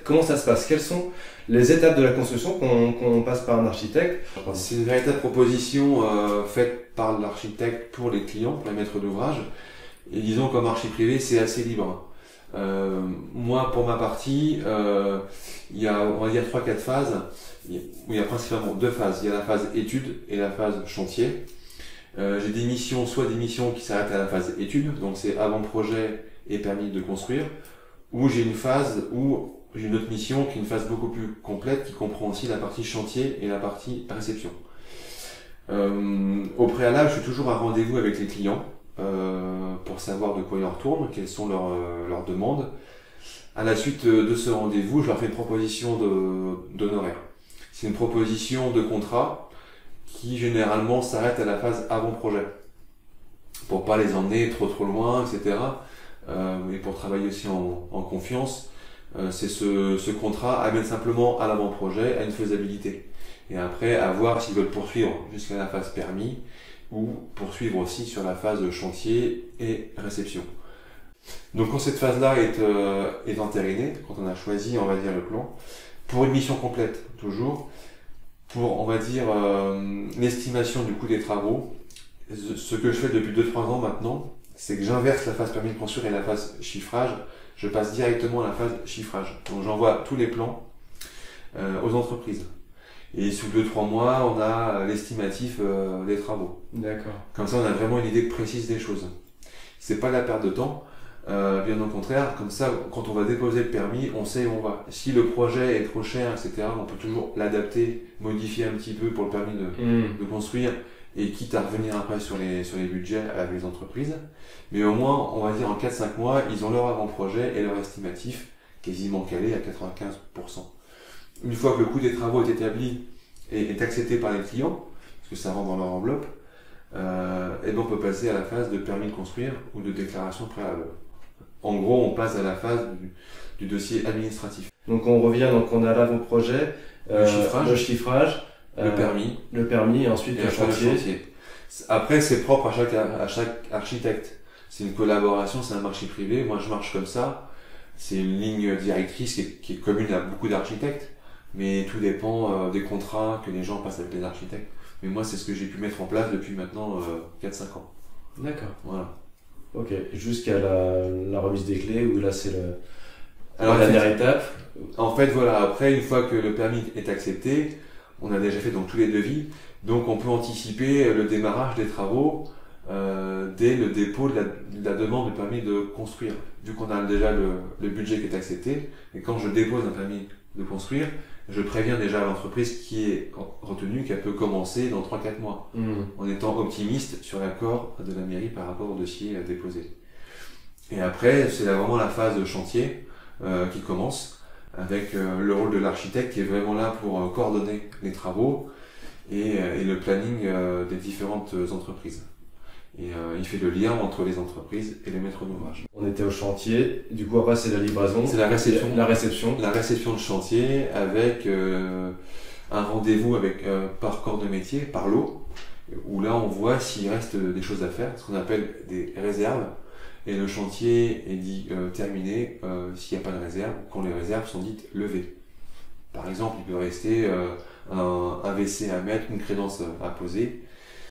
comment ça se passe? Quelles sont les étapes de la construction qu'on passe par un architecte? C'est une véritable proposition faite par l'architecte pour les clients, pour les maîtres d'ouvrage. Et disons qu'en marché privé, c'est assez libre. Moi, pour ma partie, il y a, on va dire, 3-4 phases. Il y a principalement 2 phases. Il y a la phase étude et la phase chantier. J'ai des missions, soit des missions qui s'arrêtent à la phase étude, donc c'est avant-projet et permis de construire, ou j'ai une phase où j'ai une autre mission qui est une phase beaucoup plus complète, qui comprend aussi la partie chantier et la partie réception. Au préalable, je suis toujours à rendez-vous avec les clients pour savoir de quoi ils en retournent, quelles sont leurs demandes. À la suite de ce rendez-vous, je leur fais une proposition d'honoraire. C'est une proposition de contrat qui généralement s'arrête à la phase avant-projet, pour pas les emmener trop loin, etc. Et pour travailler aussi en confiance. C'est ce contrat amène simplement à l'avant-projet, à une faisabilité. Et après, à voir s'ils veulent poursuivre jusqu'à la phase permis, ou poursuivre aussi sur la phase chantier et réception. Donc quand cette phase-là est entérinée, quand on a choisi, on va dire, le plan, pour une mission complète, toujours, pour, on va dire, l'estimation du coût des travaux, ce que je fais depuis 2-3 ans maintenant, c'est que j'inverse la phase permis de construire et la phase chiffrage. Je passe directement à la phase chiffrage. Donc j'envoie tous les plans aux entreprises. Et sous 2-3 mois, on a l'estimatif des travaux. D'accord. Comme ça, on a vraiment une idée précise des choses. C'est pas la perte de temps. Bien au contraire, comme ça, quand on va déposer le permis, on sait où on va. Si le projet est trop cher, etc., on peut toujours l'adapter, modifier un petit peu pour le permis de construire, et quitte à revenir après sur les budgets avec les entreprises. Mais au moins, on va dire en 4-5 mois, ils ont leur avant-projet et leur estimatif quasiment calé à 95%. Une fois que le coût des travaux est établi et est accepté par les clients, parce que ça rentre dans leur enveloppe, et ben on peut passer à la phase de permis de construire ou de déclaration préalable. En gros, on passe à la phase du dossier administratif. Donc on revient, donc on a l'avant-projet, le chiffrage, le permis et ensuite le chantier. Après, c'est propre à chaque architecte. C'est une collaboration, c'est un marché privé. Moi, je marche comme ça. C'est une ligne directrice qui est commune à beaucoup d'architectes, mais tout dépend des contrats que les gens passent avec les architectes. Mais moi, c'est ce que j'ai pu mettre en place depuis maintenant 4-5 ans. D'accord. Voilà. Ok, jusqu'à la remise des clés, où là c'est la dernière étape. En fait, voilà, après, une fois que le permis est accepté, on a déjà fait donc tous les devis, donc on peut anticiper le démarrage des travaux dès le dépôt de la demande de permis de construire. Vu qu'on a déjà le budget qui est accepté, et quand je dépose un permis de construire, je préviens déjà l'entreprise qui est retenue qu'elle peut commencer dans 3-4 mois, en étant optimiste sur l'accord de la mairie par rapport au dossier déposé. Et après, c'est vraiment la phase de chantier qui commence, avec le rôle de l'architecte qui est vraiment là pour coordonner les travaux et le planning des différentes entreprises. Et il fait le lien entre les entreprises et les maîtres d'ouvrage. On était au chantier, du coup après c'est la livraison. C'est la réception. La réception. La réception de chantier avec un rendez-vous par corps de métier, par lot, où là on voit s'il reste des choses à faire, ce qu'on appelle des réserves. Et le chantier est dit terminé s'il n'y a pas de réserve, quand les réserves sont dites levées. Par exemple, il peut rester un WC à mettre, une crédence à poser.